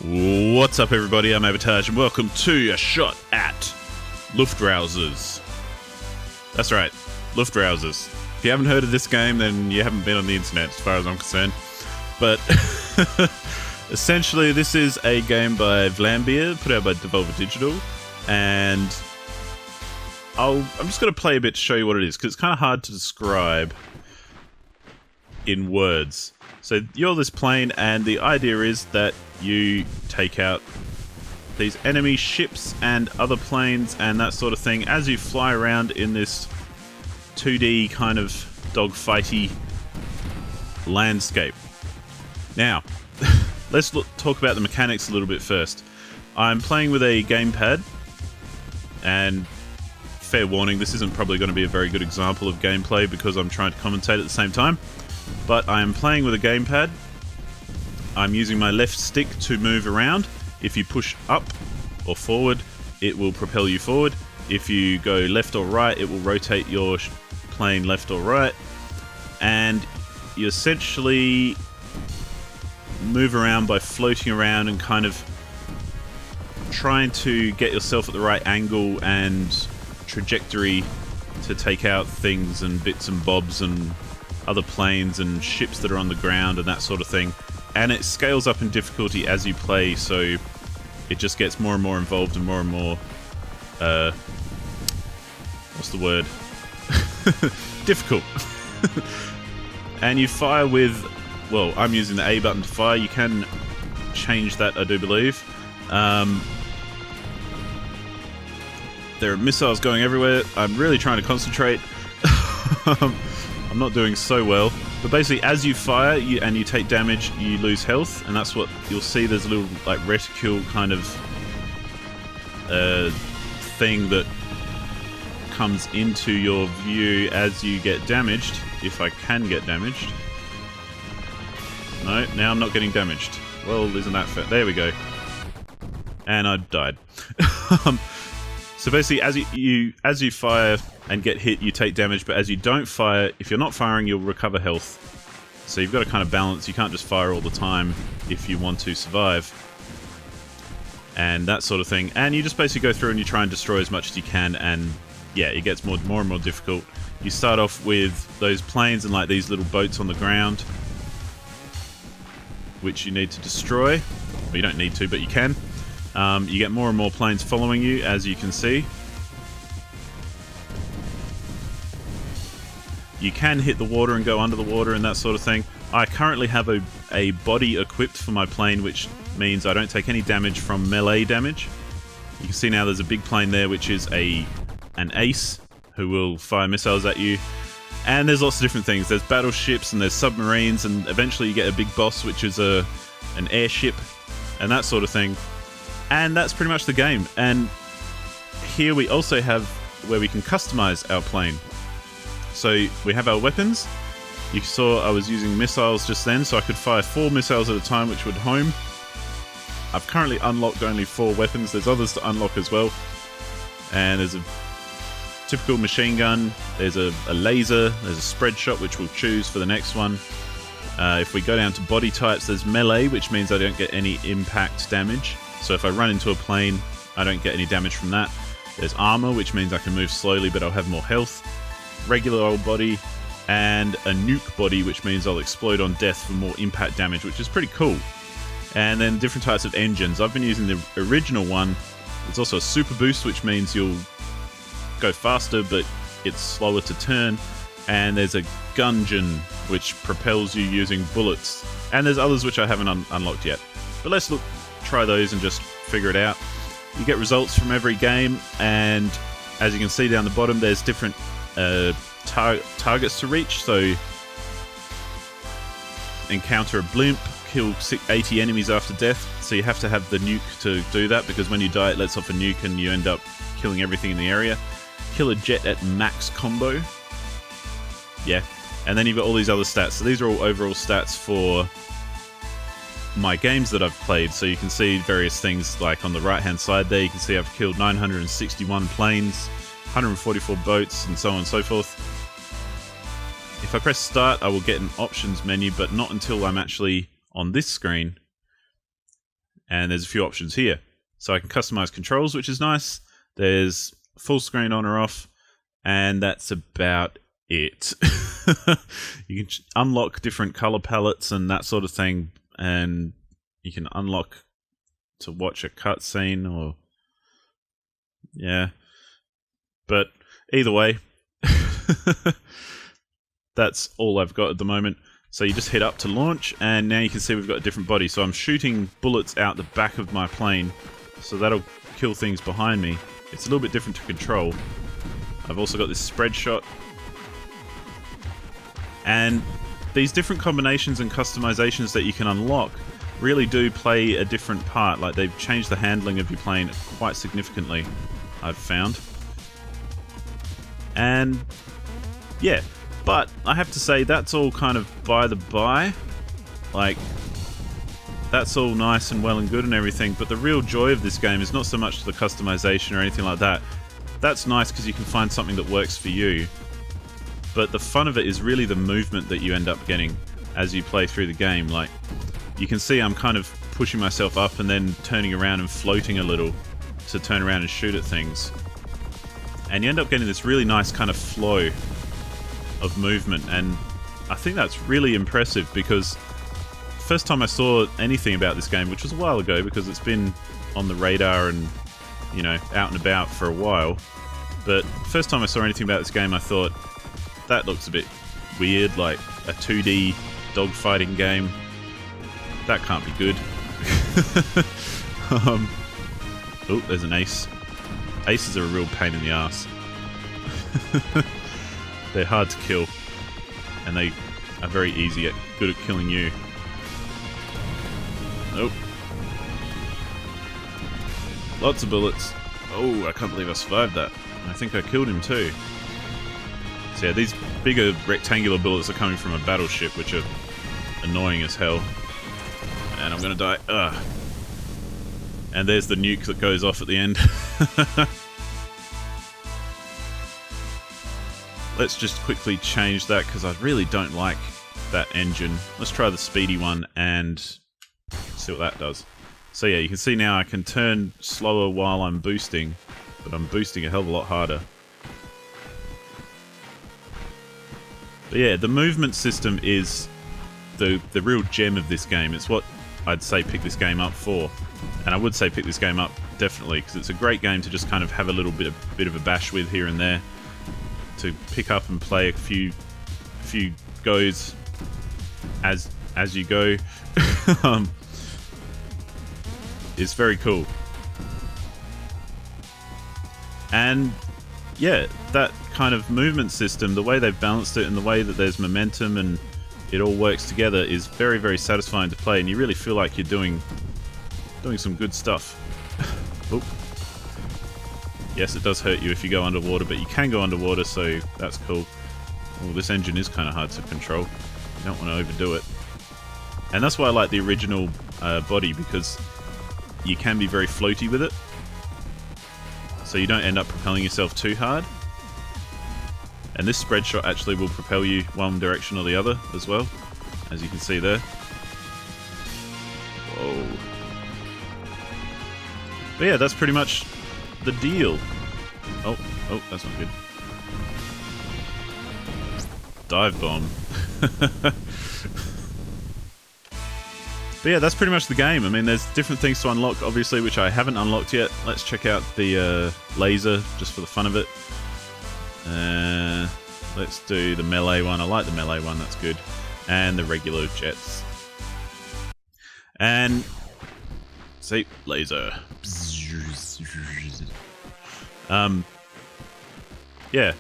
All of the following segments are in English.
What's up, everybody? I'm Abatage, and welcome to a shot at Luftrausers. That's right, Luftrausers. If you haven't heard of this game, then you haven't been on the internet, as far as I'm concerned. But essentially, this is a game by Vlambeer, put out by Devolver Digital, and I'm just going to play a bit to show you what it is, because it's kind of hard to describe in words. So you're this plane, and the idea is that you take out these enemy ships and other planes and that sort of thing as you fly around in this 2D kind of dogfighty landscape. Now, let's talk about the mechanics a little bit first. I'm playing with a gamepad, and fair warning, this isn't probably going to be a very good example of gameplay because I'm trying to commentate at the same time. But I am playing with a gamepad. I'm using my left stick to move around. If you push up or forward, it will propel you forward. If you go left or right, it will rotate your plane left or right. And you essentially move around by floating around and kind of trying to get yourself at the right angle and trajectory to take out things and bits and bobs and other planes and ships that are on the ground and that sort of thing. And it scales up in difficulty as you play, so it just gets more and more involved and more what's the word? Difficult. And you fire with, well, I'm using the A button to fire. You can change that, I do believe. There are missiles going everywhere. I'm really trying to concentrate. I'm not doing so well, but basically as you fire and you take damage, you lose health, and that's what you'll see. There's a little like reticule kind of thing that comes into your view as you get damaged, if I can get damaged. No, now I'm not getting damaged. Well, isn't that fair? There we go. And I died. So basically, as you fire and get hit, you take damage, but as you don't fire, if you're not firing, you'll recover health. So you've got to kind of balance. You can't just fire all the time if you want to survive. And that sort of thing. And you just basically go through and you try and destroy as much as you can, and yeah, it gets more and more difficult. You start off with those planes and like these little boats on the ground, which you need to destroy. Well, you don't need to, but you can. You get more and more planes following you, as you can see. You can hit the water and go under the water and that sort of thing. I currently have a body equipped for my plane, which means I don't take any damage from melee damage. You can see now there's a big plane there, which is an ace, who will fire missiles at you. And there's lots of different things. There's battleships and there's submarines, and eventually you get a big boss, which is an airship and that sort of thing. And that's pretty much the game. And here we also have where we can customize our plane. So we have our weapons. You saw I was using missiles just then, so I could fire 4 missiles at a time, which would home. I've currently unlocked only 4 weapons. There's others to unlock as well. And there's a typical machine gun. There's a laser. There's a spread shot, which we'll choose for the next one. If we go down to body types, there's melee, which means I don't get any impact damage. So if I run into a plane, I don't get any damage from that. There's armor, which means I can move slowly, but I'll have more health. Regular old body, and a nuke body, which means I'll explode on death for more impact damage, which is pretty cool. And then different types of engines. I've been using the original one. There's also a super boost, which means you'll go faster, but it's slower to turn. And there's a gungeon, which propels you using bullets. And there's others which I haven't unlocked yet. But let's try those and just figure it out. You get results from every game, and as you can see down the bottom, there's different targets to reach. So encounter a blimp, kill 80 enemies after death. So you have to have the nuke to do that, because when you die it lets off a nuke and you end up killing everything in the area. Kill a jet at max combo. Yeah. And then you've got all these other stats. So these are all overall stats for my games that I've played. So you can see various things, like on the right hand side there, you can see I've killed 961 planes, 144 boats, and so on and so forth. If I press start, I will get an options menu, but not until I'm actually on this screen. And there's a few options here. So I can customize controls, which is nice. There's full screen on or off, and that's about it. You can unlock different color palettes and that sort of thing, and you can unlock to watch a cutscene or... yeah. But either way, that's all I've got at the moment. So you just hit up to launch, and now you can see we've got a different body. So I'm shooting bullets out the back of my plane, so that'll kill things behind me. It's a little bit different to control. I've also got this spread shot. And these different combinations and customizations that you can unlock really do play a different part. Like, they've changed the handling of your plane quite significantly, I've found. And yeah, but I have to say that's all kind of by the by. Like, that's all nice and well and good and everything, but the real joy of this game is not so much the customization or anything like that. That's nice because you can find something that works for you. But the fun of it is really the movement that you end up getting as you play through the game. Like, you can see I'm kind of pushing myself up and then turning around and floating a little to turn around and shoot at things. And you end up getting this really nice kind of flow of movement, and I think that's really impressive because first time I saw anything about this game, which was a while ago because it's been on the radar and, you know, out and about for a while, but first time I saw anything about this game I thought, that looks a bit weird, like a 2D dogfighting game. That can't be good. Oh, there's an ace. Aces are a real pain in the ass. They're hard to kill, and they are very good at killing you. Nope. Lots of bullets. Oh, I can't believe I survived that. I think I killed him too. So yeah, these bigger rectangular bullets are coming from a battleship, which are annoying as hell. And I'm gonna die. Ugh. And there's the nuke that goes off at the end. Let's just quickly change that because I really don't like that engine. Let's try the speedy one and see what that does. So yeah, you can see now I can turn slower while I'm boosting, but I'm boosting a hell of a lot harder. But yeah, the movement system is the real gem of this game. It's what I'd say pick this game up for. And I would say pick this game up definitely because it's a great game to just kind of have a little bit of a bash with here and there, to pick up and play a few goes as you go. It's very cool. And yeah, that kind of movement system, the way they've balanced it and the way that there's momentum and it all works together is very, very satisfying to play, and you really feel like you're doing some good stuff. Oh. Yes, it does hurt you if you go underwater, but you can go underwater, so that's cool. Oh, this engine is kind of hard to control. You don't want to overdo it. And that's why I like the original body, because you can be very floaty with it. So you don't end up propelling yourself too hard. And this spread shot actually will propel you one direction or the other as well, as you can see there. Whoa. But yeah, that's pretty much the deal. Oh, that's not good. Dive bomb. But yeah, that's pretty much the game. I mean, there's different things to unlock, obviously, which I haven't unlocked yet. Let's check out the laser, just for the fun of it. Let's do the melee one. I like the melee one, that's good. And the regular jets. And... see, laser. Yeah.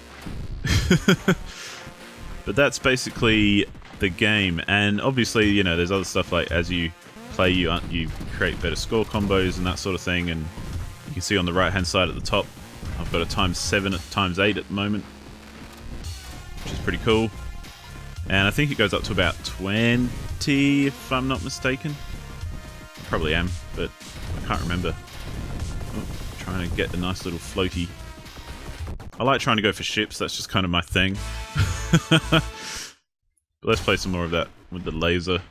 But that's basically the game, and obviously, you know, there's other stuff like as you play, you create better score combos and that sort of thing, and you can see on the right hand side at the top, I've got a ×7 at ×8 at the moment, which is pretty cool, and I think it goes up to about 20 if I'm not mistaken. I probably am, but I can't remember. Oh, trying to get a nice little floaty. I like trying to go for ships, that's just kind of my thing. But let's play some more of that with the laser.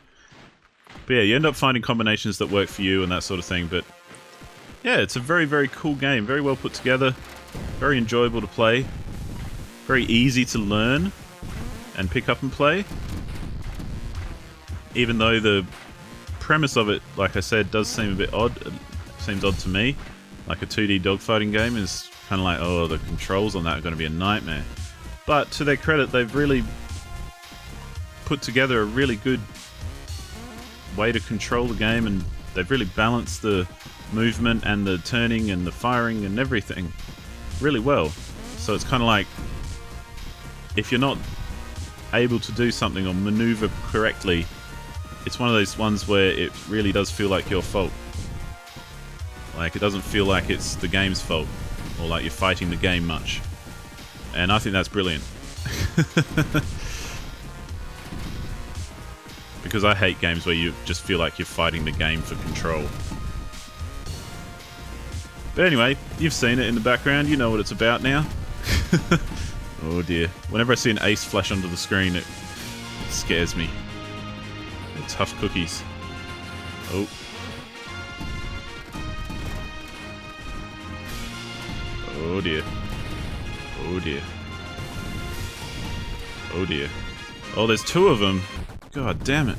But yeah, you end up finding combinations that work for you and that sort of thing. But yeah, it's a very, very cool game. Very well put together. Very enjoyable to play. Very easy to learn and pick up and play. Even though the premise of it, like I said, does seem a bit odd. It seems odd to me. Like a 2D dogfighting game is kind of like, oh, the controls on that are going to be a nightmare. But to their credit, they've really put together a really good way to control the game, and they've really balanced the movement and the turning and the firing and everything really well. So it's kind of like, if you're not able to do something or maneuver correctly, it's one of those ones where it really does feel like your fault. Like, it doesn't feel like it's the game's fault, or like you're fighting the game much. And I think that's brilliant. Because I hate games where you just feel like you're fighting the game for control. But anyway, you've seen it in the background, you know what it's about now. Oh dear. Whenever I see an ace flash onto the screen, it scares me. They're tough cookies. Oh. Oh dear. Oh dear. Oh dear. Oh, there's two of them. God damn it.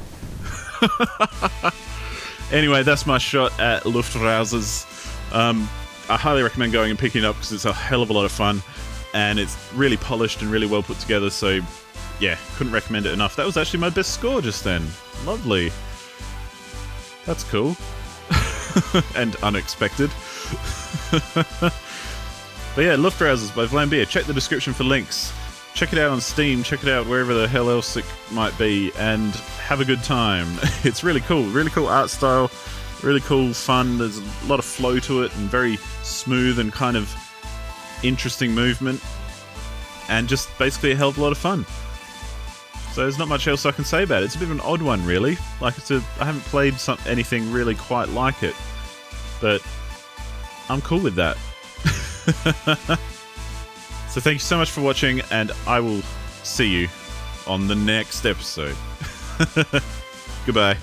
Anyway, that's my shot at Luftrausers. I highly recommend going and picking it up because it's a hell of a lot of fun. And it's really polished and really well put together, so yeah, couldn't recommend it enough. That was actually my best score just then. Lovely. That's cool. And unexpected. But yeah, Luftrausers by Vlambeer. Check the description for links. Check it out on Steam, check it out wherever the hell else it might be, and have a good time. It's really cool art style, really cool fun. There's a lot of flow to it and very smooth and kind of interesting movement, and just basically a hell of a lot of fun. So there's not much else I can say about it. It's a bit of an odd one, really. Like, I haven't played anything really quite like it, but I'm cool with that. So thank you so much for watching, and I will see you on the next episode. Goodbye.